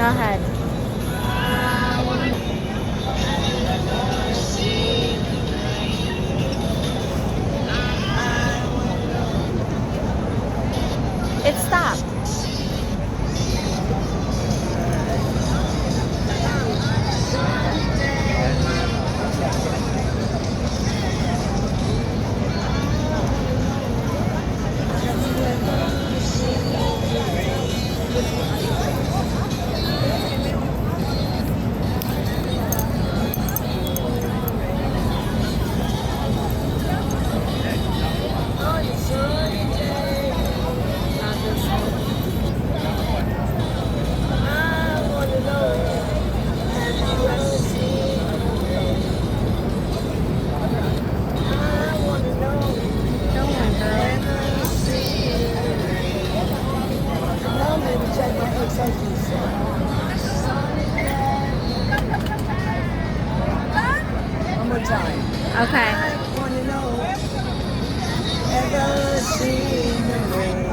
Go ahead. It stopped. One more time. Okay. I wanna know, ever seen the rain?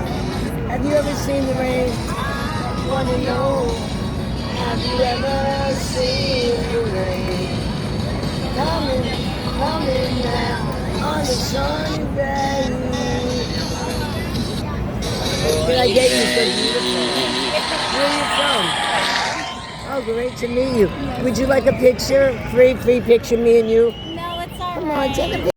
Have you ever seen the rain? Wanna know, have you ever seen the rain? Coming, coming down on a sunny day. Can I get you so beautiful? Where are you from? Oh, great to meet you. Would you like a picture? Free picture, me and you? No, it's all Come right. on, take a picture.